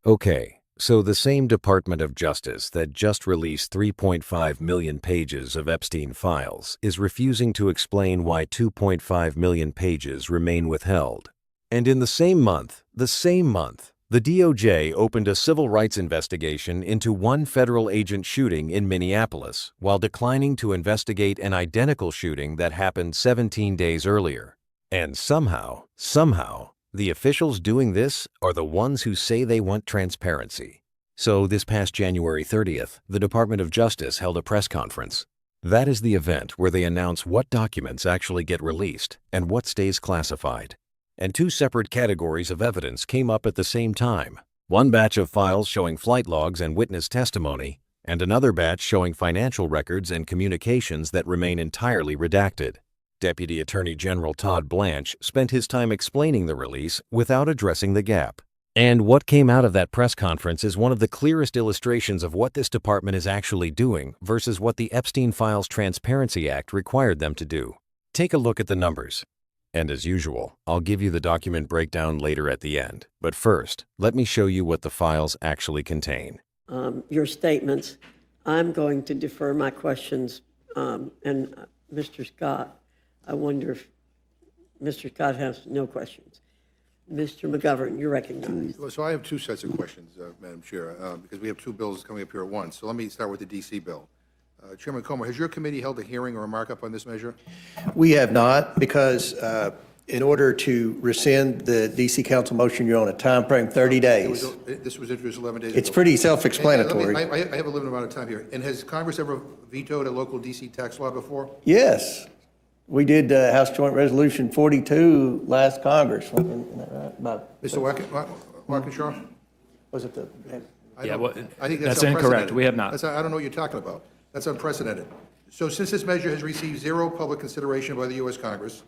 Okay, so the same Department of Justice that just released 3.5 million pages of Epstein files is refusing to explain why 2.5 million pages remain withheld. And in the same month, the DOJ opened a civil rights investigation into one federal agent shooting in Minneapolis while declining to investigate an identical shooting that happened 17 days earlier. And somehow, the officials doing this are the ones who say they want transparency. So this past January 30th, the Department of Justice held a press conference. That is the event where they announce what documents actually get released and what stays classified. And two separate categories of evidence came up at the same time. One batch of files showing flight logs and witness testimony, and another batch showing financial records and communications that remain entirely redacted. Deputy Attorney General Todd Blanche spent his time explaining the release without addressing the gap. And what came out of that press conference is one of the clearest illustrations of what this department is actually doing versus what the Epstein Files Transparency Act required them to do. Take a look at the numbers. And as usual, I'll give you the document breakdown later at the end. But first, let me show you what the files actually contain. Your statements. I'm going to defer my questions. And Mr. Scott, I wonder if Mr. Scott has no questions. Mr. McGovern, you're recognized. So I have two sets of questions, Madam Chair, because we have two bills coming up here at once. So let me start with the D.C. bill. Chairman Comer, has your committee held a hearing or a markup on this measure? We have not, because in order to rescind the D.C. Council motion, you're on a time frame 30 days. This was introduced 11 days ago. It's pretty self-explanatory. I have a limited amount of time here. And has Congress ever vetoed a local D.C. tax law before? Yes. We did House Joint Resolution 42 last Congress. Mr. Walkinshaw? Was it the? I think that's incorrect. We have not. I don't know what you're talking about. That's unprecedented. So since this measure has received zero public consideration by the U.S. Congress,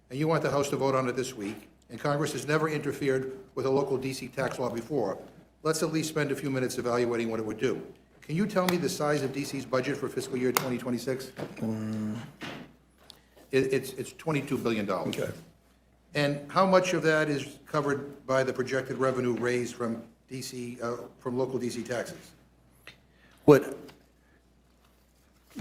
and you want the House to vote on it this week, and Congress has never interfered with a local D.C. tax law before, let's at least spend a few minutes evaluating what it would do. Can you tell me the size of D.C.'s budget for fiscal year 2026? It's $22 billion. Okay. And how much of that is covered by the projected revenue raised from D.C., from local D.C. taxes?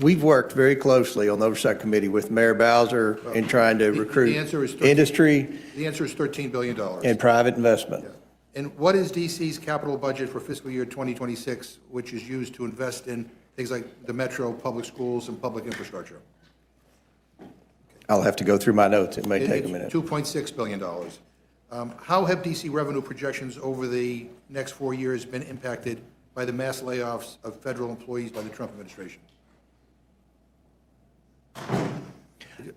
We've worked very closely on the Oversight Committee with Mayor Bowser in trying to recruit industry. The answer is $13 billion. And private investment. Yeah. And what is D.C.'s capital budget for fiscal year 2026, which is used to invest in things like the metro, public schools, and public infrastructure? I'll have to go through my notes. It may take a minute. $2.6 billion. How have D.C. revenue projections over the next 4 years been impacted by the mass layoffs of federal employees by the Trump administration? Do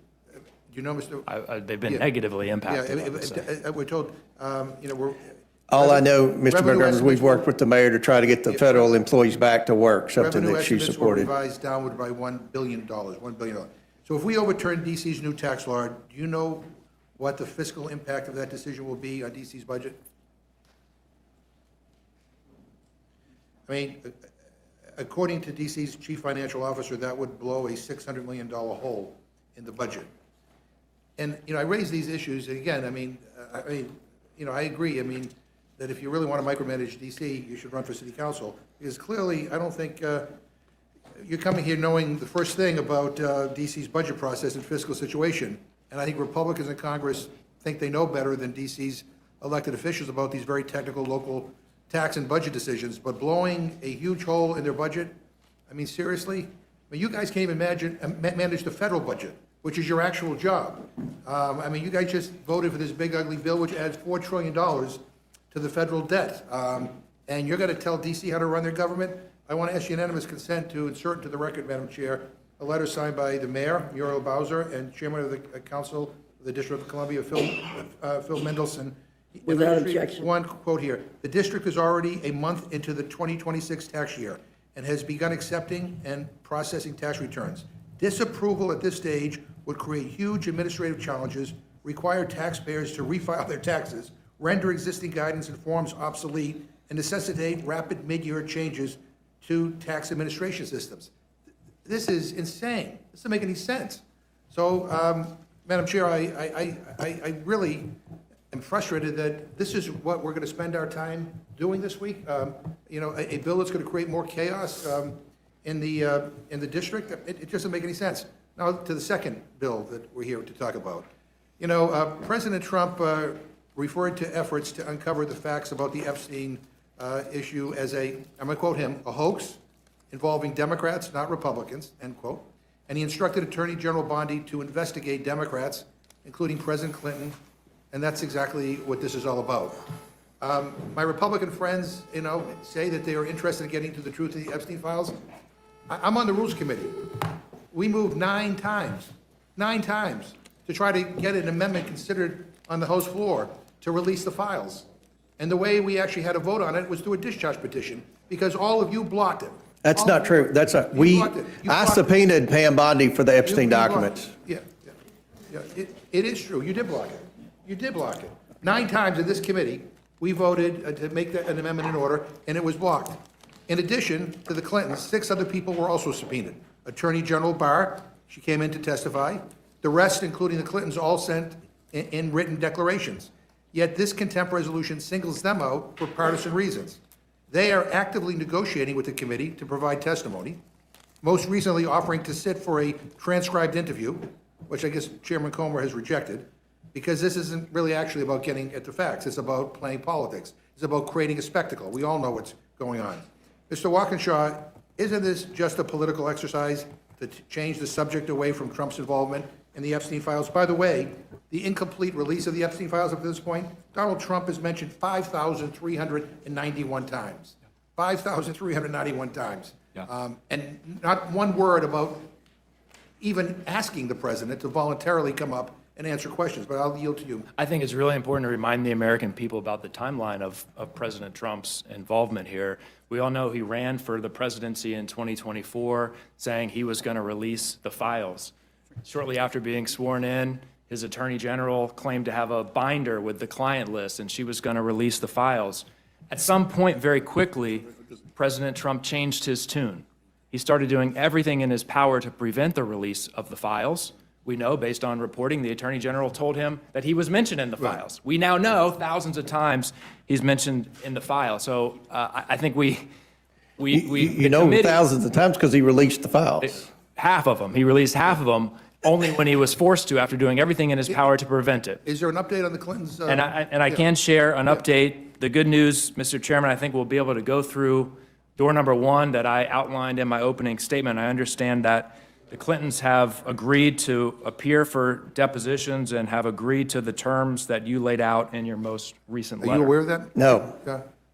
you know, Mr.? They've been negatively impacted. Yeah, we're told, we're. All I know, Mr. McGovern, is we've worked with the mayor to try to get the federal employees back to work, something that she supported. Revenue estimates were revised downward by $1 billion. So if we overturn D.C.'s new tax law, do you know what the fiscal impact of that decision will be on D.C.'s budget? I mean, according to D.C.'s chief financial officer, that would blow a $600 million hole in the budget. And, I raise these issues, and again, I agree, that if you really want to micromanage D.C., you should run for city council, because clearly, I don't think, you're coming here knowing the first thing about D.C.'s budget process and fiscal situation, and I think Republicans in Congress think they know better than D.C.'s elected officials about these very technical local tax and budget decisions, but blowing a huge hole in their budget, seriously? You guys can't even manage the federal budget, which is your actual job. You guys just voted for this big ugly bill which adds $4 trillion to the federal debt, and you're going to tell D.C. how to run their government? I want to ask unanimous consent to insert into the record, Madam Chair, a letter signed by the Mayor, Muriel Bowser, and Chairman of the Council of the District of Columbia, Phil Mendelson. Without objection. One quote here. The district is already a month into the 2026 tax year and has begun accepting and processing tax returns. Disapproval at this stage would create huge administrative challenges, require taxpayers to refile their taxes, render existing guidance and forms obsolete, and necessitate rapid mid-year changes to tax administration systems. This is insane. This doesn't make any sense. So, Madam Chair, I really am frustrated that this is what we're going to spend our time doing this week. You know, a bill that's going to create more chaos in the district. It just doesn't make any sense. Now to the second bill that we're here to talk about. You know, President Trump referred to efforts to uncover the facts about the Epstein issue as I'm going to quote him, a hoax involving Democrats, not Republicans, end quote. And he instructed Attorney General Bondi to investigate Democrats, including President Clinton, and that's exactly what this is all about. My Republican friends, you know, say that they are interested in getting to the truth of the Epstein files. I'm on the Rules Committee. We moved 9 times to try to get an amendment considered on the House floor to release the files. And the way we actually had a vote on it was through a discharge petition, because all of you blocked it. That's not true. That's not, I subpoenaed Pam Bondi for the Epstein documents. Yeah. It is true. You did block it. You did block it. 9 times in this committee, we voted to make an amendment in order, and it was blocked. In addition to the Clintons, 6 other people were also subpoenaed. Attorney General Barr, she came in to testify. The rest, including the Clintons, all sent in written declarations. Yet this contempt resolution singles them out for partisan reasons. They are actively negotiating with the committee to provide testimony, most recently offering to sit for a transcribed interview, which I guess Chairman Comer has rejected, because this isn't really actually about getting at the facts. It's about playing politics. It's about creating a spectacle. We all know what's going on. Mr. Walkinshaw, isn't this just a political exercise to change the subject away from Trump's involvement in the Epstein files? By the way, the incomplete release of the Epstein files up to this point, Donald Trump has mentioned 5,391 times. 5,391 times. Yeah. And not one word about even asking the president to voluntarily come up and answer questions, but I'll yield to you. I think it's really important to remind the American people about the timeline of President Trump's involvement here. We all know he ran for the presidency in 2024, saying he was going to release the files. Shortly after being sworn in, his attorney general claimed to have a binder with the client list, and she was going to release the files. At some point, very quickly, President Trump changed his tune. He started doing everything in his power to prevent the release of the files. We know, based on reporting, the attorney general told him that he was mentioned in the files. We now know thousands of times he's mentioned in the file. So I think You know thousands of times because he released the files. Half of them. He released half of them only when he was forced to, after doing everything in his power to prevent it. Is there an update on the Clintons? And I can share an update. The good news, Mr. Chairman, I think we'll be able to go through door number 1 that I outlined in my opening statement. I understand that the Clintons have agreed to appear for depositions and have agreed to the terms that you laid out in your most recent letter. Are you aware of that? No.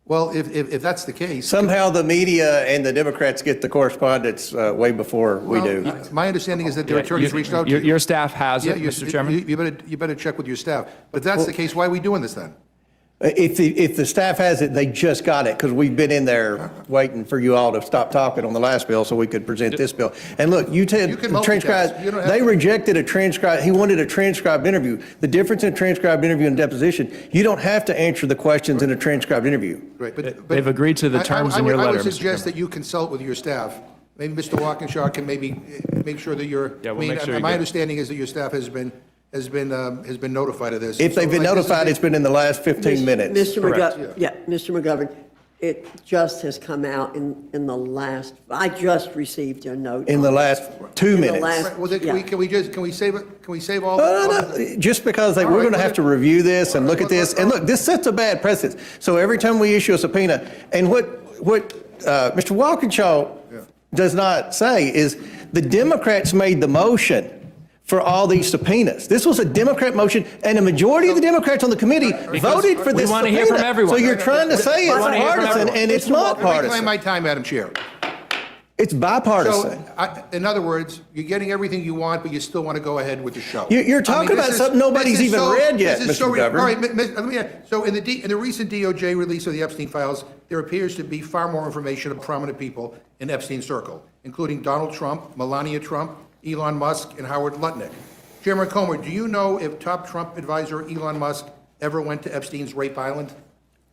Well, if that's the case. Somehow the media and the Democrats get the correspondence way before we do. My understanding is that their attorneys reached out to you. Your staff has it, Mr. Chairman. You better check with your staff. But if that's the case, why are we doing this then? If the staff has it, they just got it, because we've been in there waiting for you all to stop talking on the last bill so we could present this bill. And look, you can multitask. transcribed, You don't have they to. rejected a transcribed, he wanted a transcribed interview. The difference in a transcribed interview and deposition, you don't have to answer the questions in a transcribed interview. Right, but They've agreed to the terms in your letter, I would Mr. suggest Chairman. that you consult with your staff. Maybe Mr. Walkinshaw can maybe make sure that you're. Yeah, we'll make sure you my get it. understanding is that your staff has been notified of this. If they've been notified, it's been in the last 15 minutes. Mr. Correct. Mr. McGovern, it just has come out in the last, I just received a note. In the on it. last 2 In the minutes. last- Right, well, then, Yeah. can we save it? Can we save all? No, just because we're right, going to well, have to review this and look at this. And look, this sets a bad precedent. So every time we issue a subpoena, and what Mr. Walkinshaw does not say is the Democrats made the motion for all these subpoenas. This was a Democrat motion, and a majority of the Democrats on the committee voted for we this wanna subpoena. hear from everyone. So you're trying to say it's wanna hear from partisan, everyone. and it's not Reclaim partisan. my time, Madam Chair. It's bipartisan. So, in other words, you're getting everything you want, but you still want to go ahead with the show. You're talking this about is- something nobody's this is even read yet, this is Mr. McGovern. All right, let me, so in the recent DOJ release of the Epstein files, there appears to be far more information of prominent people in Epstein's circle, including Donald Trump, Melania Trump, Elon Musk, and Howard Lutnick. Chairman Comer, do you know if top Trump advisor Elon Musk ever went to Epstein's Rape Island?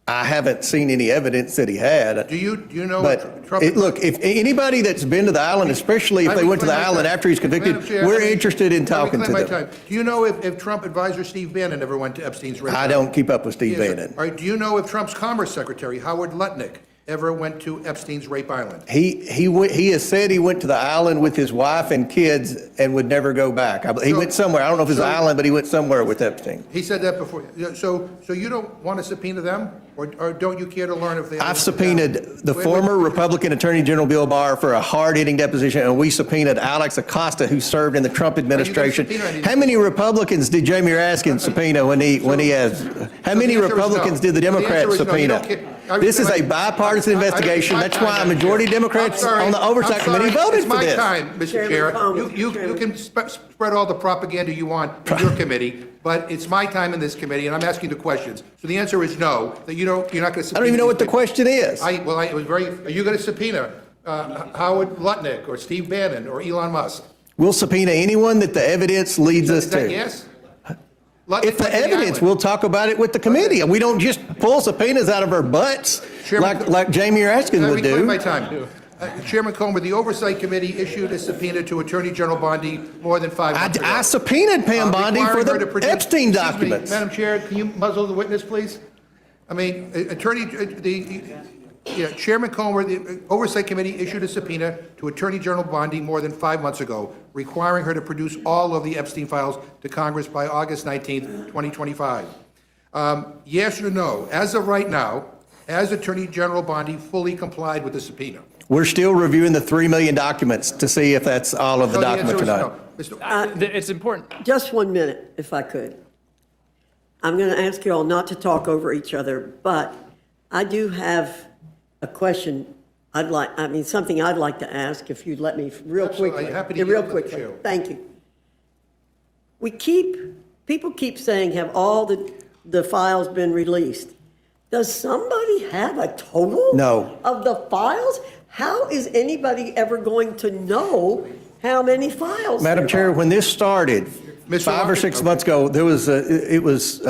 I haven't seen any evidence that he had. Do you know? But Trump- look, if anybody that's been to the island, especially if I they went to the reclaim my island time. after he's convicted, Madam Chair, we're interested in I talking to reclaim my them. time. Do you know if Trump advisor Steve Bannon ever went to Epstein's rape? I don't keep up with Steve Yes, sir. Bannon. All right, do you know if Trump's Commerce Secretary, Howard Lutnick, ever went to Epstein's rape island? He has said he went to the island with his wife and kids and would never go back. He went somewhere. I don't know if it's an island, but he went somewhere with Epstein. He said that before. So you don't want to subpoena them? Or don't you care to learn if they? I've subpoenaed the former Republican Attorney General Bill Barr for a hard-hitting deposition, and we subpoenaed Alex Acosta, who served in the Trump administration. subpoena anything? How many Republicans did Jamie Raskin subpoena when he has? How many the answer is Republicans no. did the The answer Democrats is no. You don't subpoena? care. This is a bipartisan investigation. That's why a majority of Democrats on the Oversight Committee voted for this. It's my time, Mr. Chair. Chairman, You can spread all the propaganda you want in your committee, but it's my time in this committee, and I'm asking the questions. So the answer is no, that you're not going to subpoena. I don't even know what the question is. It was very, are you going to subpoena Howard Lutnick or Steve Bannon or Elon Musk? We'll subpoena anyone that the evidence leads us Is that to. yes? If the evidence, we'll talk about it with the committee. We don't just pull subpoenas out of our butts Chairman- like Jamie Raskin I would reclaim do. my time. Chairman Comer, the Oversight Committee issued a subpoena to Attorney General Bondi more than 5 months ago. I subpoenaed Pam Bondi for requiring her to the produce- Epstein Excuse me, documents. Madam Chair, can you muzzle the witness, please? I mean, Chairman Comer, the Oversight Committee issued a subpoena to Attorney General Bondi more than 5 months ago, requiring her to produce all of the Epstein files to Congress by August 19th, 2025. Yes or no? As of right now, has Attorney General Bondi fully complied with the subpoena? We're still reviewing the 3 million documents to see if that's all of the So answer documents or is not. no. Mr. It's important. Just 1 minute, if I could. I'm going to ask you all not to talk over each other, but I do have a question something I'd like to ask, if you'd let me real Absolutely. quickly. I'm happy to Yeah, real yield to the quickly. chair. Thank you. People keep saying, have all the files been released? Does somebody have a total? No. Of the files? How is anybody ever going to know how many files? Madam there Chair, are? when this started, Mr. 5 or 6 Walker- months ago, it was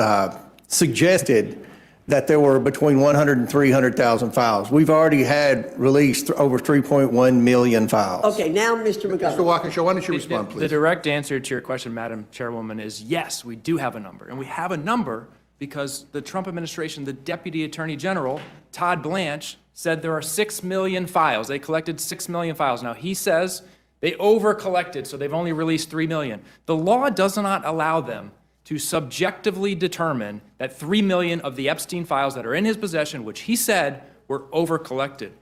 suggested that there were between 100 and 300,000 files. We've already had released over 3.1 million files. Okay, now, Mr. Mr. McGovern. Walkinshaw, why don't you respond, The please? direct answer to your question, Madam Chairwoman, is yes, we do have a number. And we have a number because the Trump administration, the Deputy Attorney General, Todd Blanche, said there are 6 million files. They collected 6 million files. Now, he says they over-collected, so they've only released 3 million. The law does not allow them to subjectively determine that 3 million of the Epstein files that are in his possession, which he said were over-collected.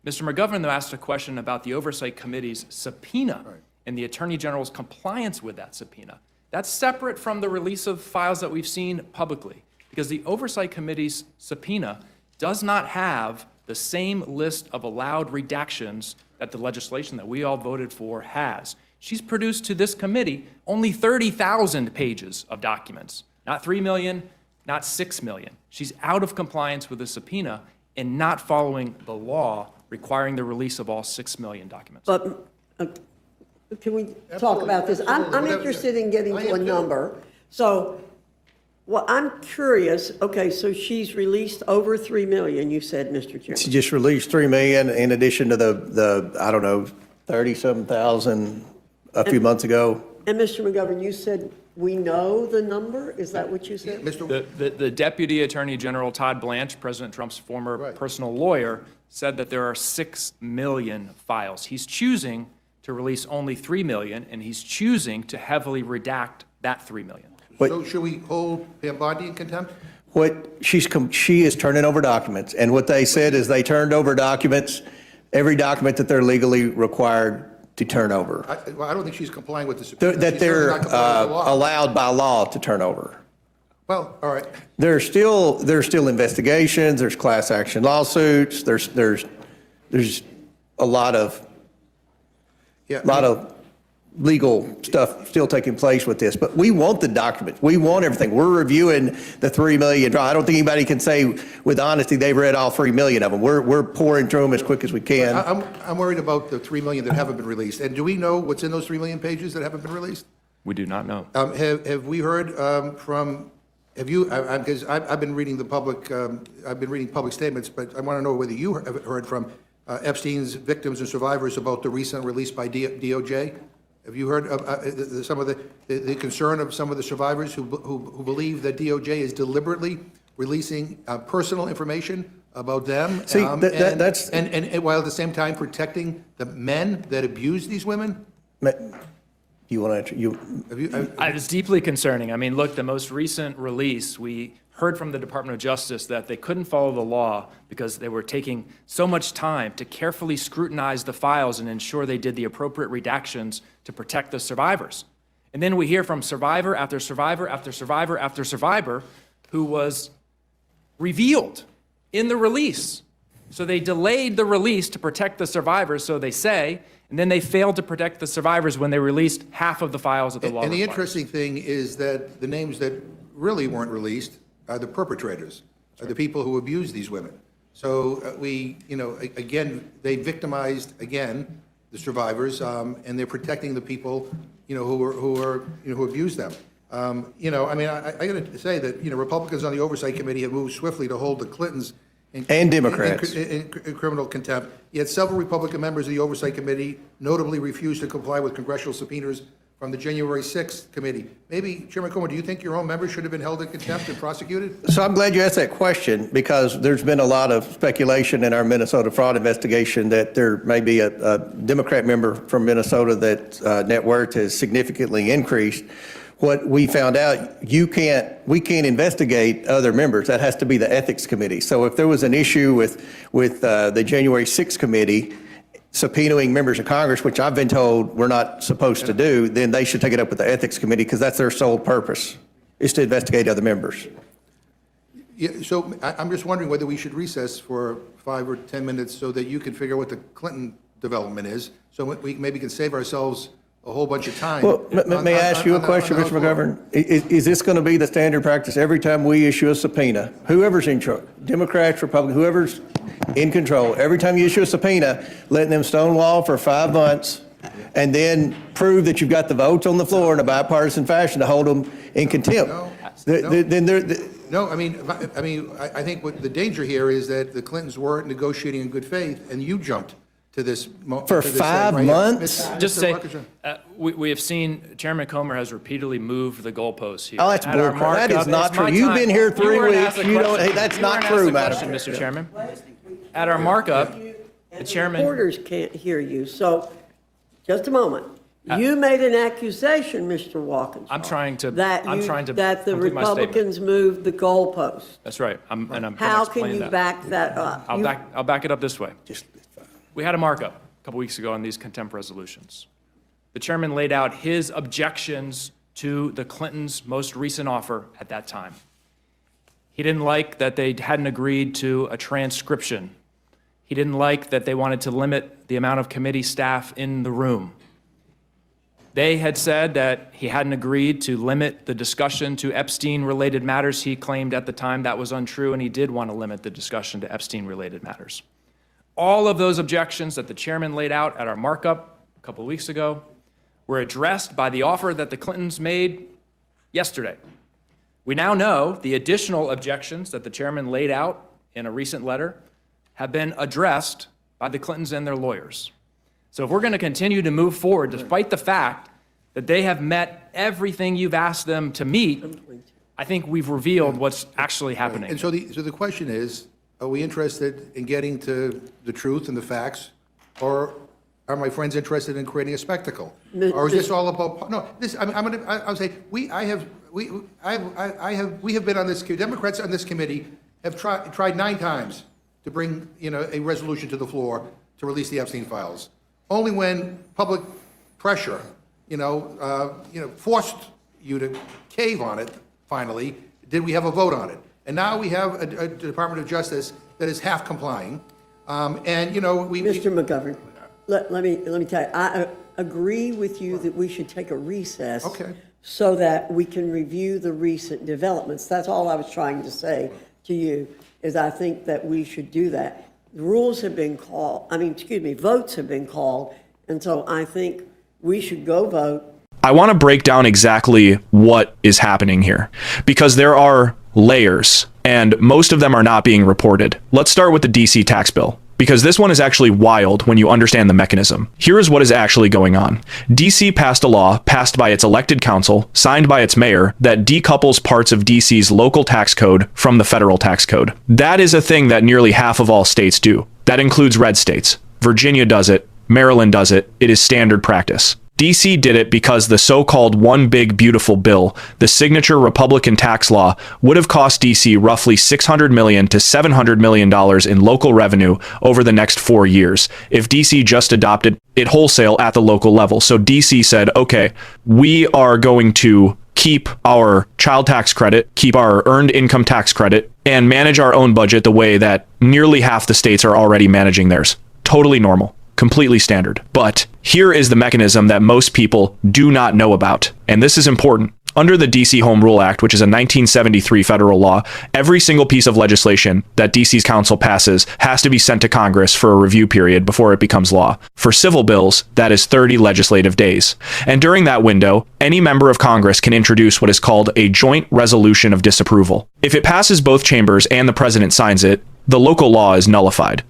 Mr. McGovern, though, asked a question about the Oversight Committee's subpoena and the Attorney General's compliance with that subpoena. That's separate from the release of files that we've seen publicly, because the Oversight Committee's subpoena does not have the same list of allowed redactions that the legislation that we all voted for has. She's produced to this committee only 30,000 pages of documents, not 3 million, not 6 million. She's out of compliance with the subpoena and not following the law requiring the release of all 6 million documents. But can we talk about this? I'm Absolutely. interested in getting I to am a too. number. So, well, I'm curious, okay, so she's released over 3 million, you said, Mr. She Chairman. just released 3 million in addition to the I don't know, 30-some thousand a few months ago. And Mr. McGovern, you said we know the number? Is that what you said? Mr. The Deputy Attorney General, Todd Blanche, President Trump's former Right. personal lawyer, said that there are 6 million files. He's choosing to release only 3 million, and he's choosing to heavily redact that 3 million. So should we hold Pam Bondi in contempt? She is turning over documents, and what they said is they turned over documents, every document that they're legally required to turn over, I don't think she's complying with the subpoena. that She's they're certainly not complying with the law. allowed by law to turn over. Well, all right. There's still investigations, there's class action lawsuits, there's a lot of legal stuff still taking place with this, but we want the documents. We want everything. We're reviewing the 3 million. I don't think anybody can say with honesty they've read all 3 million of them. We're pouring through them as quick as we can. I'm worried about the 3 million that haven't been released. And do we know what's in those 3 million pages that haven't been released? We do not know. Have we heard from Have you, because I've been reading the public, I've been reading public statements, but I want to know whether you have heard from Epstein's victims and survivors about the recent release by DOJ? Have you heard of some of the concern of some of the survivors who believe that DOJ is deliberately releasing personal information about them? See, that's... And while at the same time protecting the men that abuse these women? You want to, It's deeply concerning. I mean, look, the most recent release, we heard from the Department of Justice that they couldn't follow the law because they were taking so much time to carefully scrutinize the files and ensure they did the appropriate redactions to protect the survivors. And then we hear from survivor after survivor after survivor after survivor who was revealed in the release. So they delayed the release to protect the survivors, so they say, and then they failed to protect the survivors when they released half of the files of the law. And the requires. interesting thing is that the names that really weren't released are the perpetrators, are the people who abused these women. So we, again, they victimized, again, the survivors, and they're protecting the people, who abused them. I got to say that, Republicans on the Oversight Committee have moved swiftly to hold the Clintons And Democrats. in criminal contempt. Yet several Republican members of the Oversight Committee notably refused to comply with congressional subpoenas from the January 6th committee. Maybe, Chairman Comer, do you think your own members should have been held in contempt and prosecuted? So I'm glad you asked that question, because there's been a lot of speculation in our Minnesota fraud investigation that there may be a Democrat member from Minnesota that net worth has significantly increased. What we found out, we can't investigate other members. That has to be the ethics committee. So if there was an issue with the January 6th committee subpoenaing members of Congress, which I've been told we're not supposed to do, then they should take it up with the ethics committee, because that's their sole purpose, is to investigate other members. Yeah, so I'm just wondering whether we should recess for 5 or 10 minutes so that you can figure out what the Clinton development is, so we maybe can save ourselves a whole bunch of time. Well, may I ask you a question, Mr. McGovern? Is this going to be the standard practice every time we issue a subpoena? Whoever's in charge, Democrats, Republicans, whoever's in control, every time you issue a subpoena, letting them stonewall for 5 months and then prove that you've got the votes on the floor in a bipartisan fashion to hold them in contempt? No, I think what the danger here is that the Clintons weren't negotiating in good faith, and you jumped to this. For 5 months? Just say, we have seen Chairman Comer has repeatedly moved the goalposts here. Oh, that's At our bullcrap. That is markup- not it's true. my You've time. been here 3 You weren't weeks. asked a You don't- question. hey, that's You not weren't true, asked a Madam question, Chair. Mr. Chairman. At our markup, the chairman. Reporters can't hear you, so, just a moment. You made an accusation, Mr. Walkinshaw. I'm trying to That the complete my statement. Republicans moved the goalpost. That's right. I'm going to How explain can you that. back that up? I'll back it up this way. We had a markup a couple weeks ago on these contempt resolutions. The chairman laid out his objections to the Clintons' most recent offer at that time. He didn't like that they hadn't agreed to a transcription. He didn't like that they wanted to limit the amount of committee staff in the room. They had said that he hadn't agreed to limit the discussion to Epstein-related matters. He claimed at the time that was untrue, and he did want to limit the discussion to Epstein-related matters. All of those objections that the chairman laid out at our markup a couple weeks ago were addressed by the offer that the Clintons made yesterday. We now know the additional objections that the chairman laid out in a recent letter have been addressed by the Clintons and their lawyers. So if we're going to continue to move forward, despite the fact that they have met everything you've asked them to meet, I think we've revealed what's actually happening. And so the question is, are we interested in getting to the truth and the facts, or are my friends interested in creating a spectacle? Or is this all about, no, this, I'll say, we have been on this, Democrats on this committee have tried 9 times to bring, a resolution to the floor to release the Epstein files. Only when public pressure, forced you to cave on it, finally, did we have a vote on it. And now we have a Department of Justice that is half complying. Mr. McGovern, let me tell you, I agree with you that we should take a recess. Okay. So that we can review the recent developments. That's all I was trying to say to you, is I think that we should do that. The rules have been called, votes have been called, and so I think we should go vote I want to break down exactly what is happening here, because there are layers, and most of them are not being reported. Let's start with the DC tax bill, because this one is actually wild when you understand the mechanism. Here is what is actually going on. DC passed a law passed by its elected council, signed by its mayor, that decouples parts of DC's local tax code from the federal tax code. That is a thing that nearly half of all states do. That includes red states. Virginia does it. Maryland does it. It is standard practice. DC did it because the so-called One Big Beautiful Bill, the signature Republican tax law, would have cost DC roughly $600 million to $700 million in local revenue over the next 4 years if DC just adopted it wholesale at the local level. So DC said, okay, we are going to keep our child tax credit, keep our earned income tax credit, and manage our own budget the way that nearly half the states are already managing theirs. Totally normal. Completely standard. But here is the mechanism that most people do not know about, and this is important. Under the DC Home Rule Act, which is a 1973 federal law, every single piece of legislation that DC's council passes has to be sent to Congress for a review period before it becomes law. For civil bills, that is 30 legislative days. And during that window, any member of Congress can introduce what is called a joint resolution of disapproval. If it passes both chambers and the president signs it, the local law is nullified.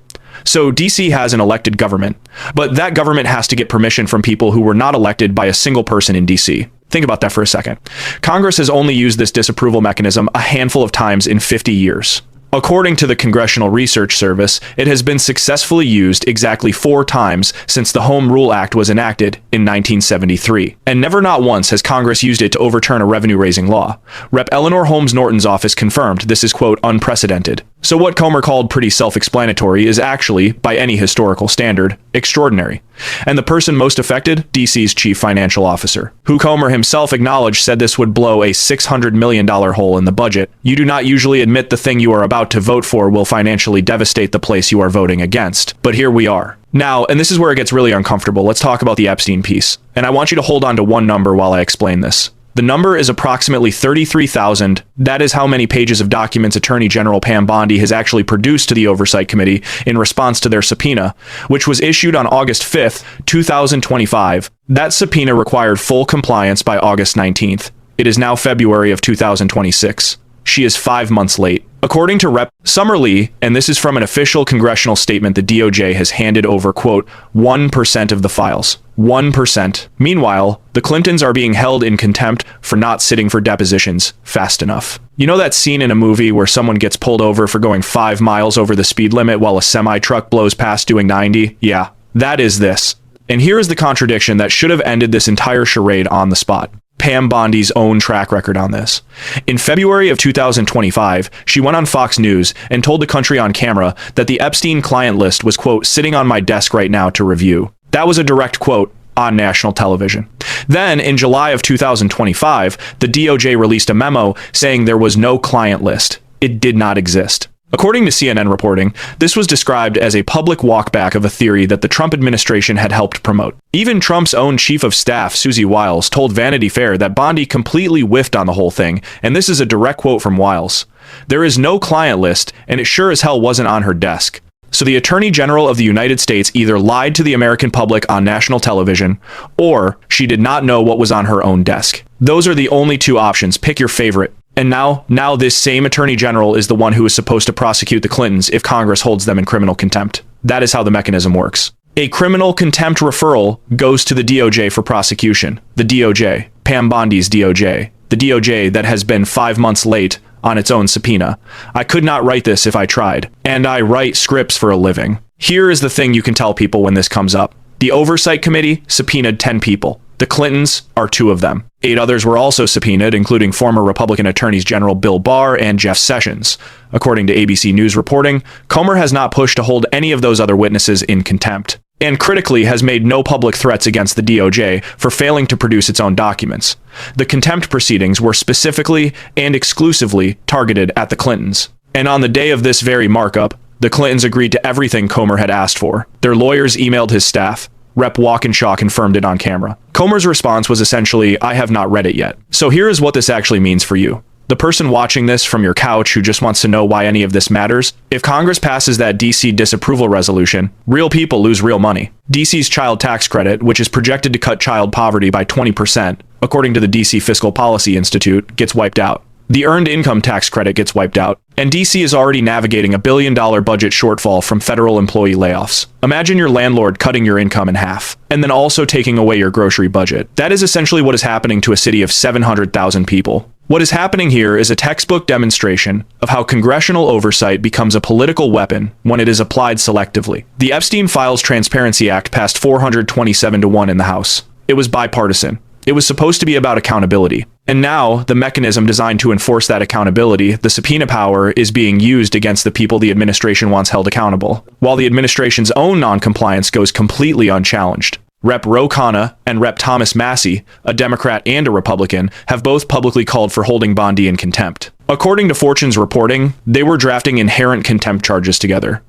So DC has an elected government, but that government has to get permission from people who were not elected by a single person in DC. Think about that for a second. Congress has only used this disapproval mechanism a handful of times in 50 years. According to the Congressional Research Service, it has been successfully used exactly 4 times since the Home Rule Act was enacted in 1973. And never not once has Congress used it to overturn a revenue-raising law. Rep. Eleanor Holmes Norton's office confirmed this is, quote, unprecedented. So what Comer called pretty self-explanatory is actually, by any historical standard, extraordinary. And the person most affected? DC's chief financial officer, who Comer himself acknowledged said this would blow a $600 million hole in the budget. You do not usually admit the thing you are about to vote for will financially devastate the place you are voting against. But here we are. Now, and this is where it gets really uncomfortable, let's talk about the Epstein piece. And I want you to hold on to one number while I explain this. The number is approximately 33,000. That is how many pages of documents Attorney General Pam Bondi has actually produced to the Oversight Committee in response to their subpoena, which was issued on August 5th, 2025. That subpoena required full compliance by August 19th. It is now February of 2026. She is 5 months late. According to Rep. Summerlee, and this is from an official congressional statement the DOJ has handed over, quote, 1% of the files. 1%. Meanwhile, the Clintons are being held in contempt for not sitting for depositions fast enough. You know that scene in a movie where someone gets pulled over for going 5 miles over the speed limit while a semi-truck blows past doing 90? Yeah, that is this. And here is the contradiction that should have ended this entire charade on the spot. Pam Bondi's own track record on this. In February of 2025, she went on Fox News and told the country on camera that the Epstein client list was, quote, sitting on my desk right now to review. That was a direct quote on national television. Then, in July of 2025, the DOJ released a memo saying there was no client list. It did not exist. According to CNN reporting, this was described as a public walkback of a theory that the Trump administration had helped promote. Even Trump's own chief of staff, Susie Wiles, told Vanity Fair that Bondi completely whiffed on the whole thing, and this is a direct quote from Wiles. There is no client list, and it sure as hell wasn't on her desk. So the Attorney General of the United States either lied to the American public on national television, or she did not know what was on her own desk. Those are the only 2 options. Pick your favorite. And now this same Attorney General is the one who is supposed to prosecute the Clintons if Congress holds them in criminal contempt. That is how the mechanism works. A criminal contempt referral goes to the DOJ for prosecution. The DOJ, Pam Bondi's DOJ, the DOJ that has been 5 months late on its own subpoena. I could not write this if I tried, and I write scripts for a living. Here is the thing you can tell people when this comes up. The Oversight Committee subpoenaed 10 people. The Clintons are 2 of them. 8 others were also subpoenaed, including former Republican Attorneys General Bill Barr and Jeff Sessions. According to ABC News reporting, Comer has not pushed to hold any of those other witnesses in contempt, and critically has made no public threats against the DOJ for failing to produce its own documents. The contempt proceedings were specifically and exclusively targeted at the Clintons. And on the day of this very markup, the Clintons agreed to everything Comer had asked for. Their lawyers emailed his staff. Rep. Walkinshaw confirmed it on camera. Comer's response was essentially, I have not read it yet. So here is what this actually means for you. the person watching this from your couch who just wants to know why any of this matters, if Congress passes that DC disapproval resolution, real people lose real money. DC's child tax credit, which is projected to cut child poverty by 20%, according to the DC Fiscal Policy Institute, gets wiped out. The earned income tax credit gets wiped out, and DC is already navigating $1 billion budget shortfall from federal employee layoffs. Imagine your landlord cutting your income in half, and then also taking away your grocery budget. That is essentially what is happening to a city of 700,000 people. What is happening here is a textbook demonstration of how congressional oversight becomes a political weapon when it is applied selectively. The Epstein Files Transparency Act passed 427-1 in the House. It was bipartisan. It was supposed to be about accountability. And now, the mechanism designed to enforce that accountability, the subpoena power, is being used against the people the administration wants held accountable, while the administration's own noncompliance goes completely unchallenged. Rep. Ro Khanna and Rep. Thomas Massie, a Democrat and a Republican, have both publicly called for holding Bondi in contempt. According to Fortune's reporting, they were drafting inherent contempt charges together.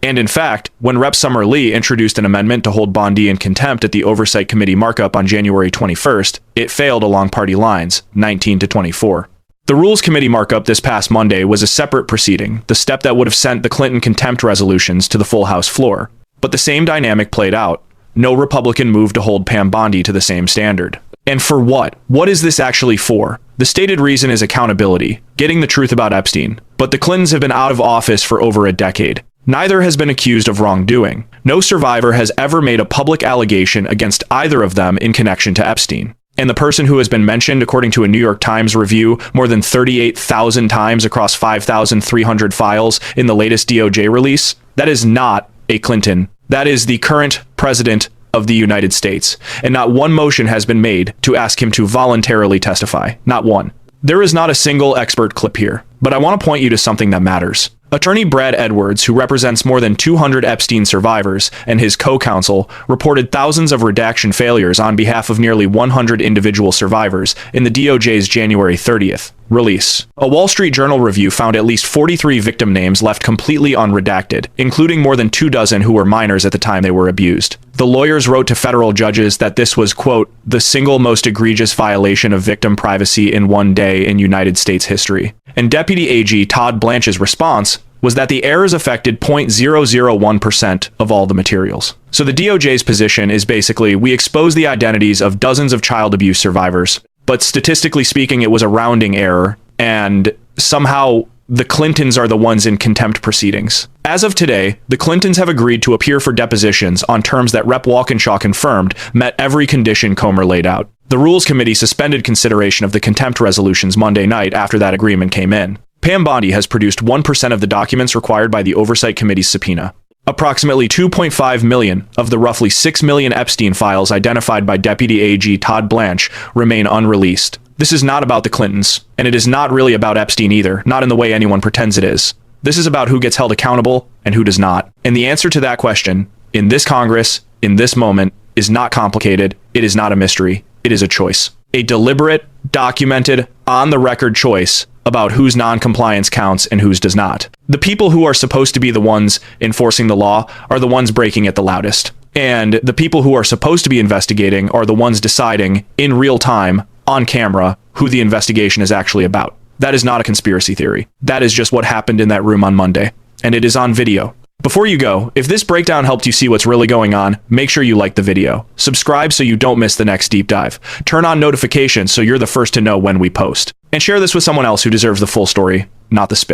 And in fact, when Rep. Summer Lee introduced an amendment to hold Bondi in contempt at the Oversight Committee markup on January 21st, it failed along party lines, 19-24. The Rules Committee markup this past Monday was a separate proceeding, the step that would have sent the Clinton contempt resolutions to the full House floor. But the same dynamic played out. No Republican moved to hold Pam Bondi to the same standard. And for what? What is this actually for? The stated reason is accountability, getting the truth about Epstein. But the Clintons have been out of office for over a decade. Neither has been accused of wrongdoing. No survivor has ever made a public allegation against either of them in connection to Epstein. And the person who has been mentioned, according to a New York Times review, more than 38,000 times across 5,300 files in the latest DOJ release, that is not a Clinton. That is the current president of the United States. And not one motion has been made to ask him to voluntarily testify. Not one. There is not a single expert clip here. But I want to point you to something that matters. Attorney Brad Edwards, who represents more than 200 Epstein survivors, and his co-counsel reported thousands of redaction failures on behalf of nearly 100 individual survivors in the DOJ's January 30th release. A Wall Street Journal review found at least 43 victim names left completely unredacted, including more than 24 who were minors at the time they were abused. The lawyers wrote to federal judges that this was, quote, the single most egregious violation of victim privacy in one day in United States history. And Deputy AG Todd Blanche's response was that the errors affected 0.001% of all the materials. So the DOJ's position is basically, we expose the identities of dozens of child abuse survivors, but statistically speaking, it was a rounding error, and somehow the Clintons are the ones in contempt proceedings. As of today, the Clintons have agreed to appear for depositions on terms that Rep. Walkinshaw confirmed met every condition Comer laid out. The Rules Committee suspended consideration of the contempt resolutions Monday night after that agreement came in. Pam Bondi has produced 1% of the documents required by the Oversight Committee's subpoena. Approximately 2.5 million of the roughly 6 million Epstein files identified by Deputy AG Todd Blanche remain unreleased. This is not about the Clintons, and it is not really about Epstein either, not in the way anyone pretends it is. This is about who gets held accountable and who does not. And the answer to that question, in this Congress, in this moment, is not complicated. It is not a mystery. It is a choice. A deliberate, documented, on-the-record choice about whose non-compliance counts and whose does not. The people who are supposed to be the ones enforcing the law are the ones breaking it the loudest. And the people who are supposed to be investigating are the ones deciding in real time, on camera, who the investigation is actually about. That is not a conspiracy theory. That is just what happened in that room on Monday. And it is on video. Before you go, if this breakdown helped you see what's really going on, make sure you like the video. Subscribe so you don't miss the next deep dive. Turn on notifications so you're the first to know when we post. And share this with someone else who deserves the full story, not the spin.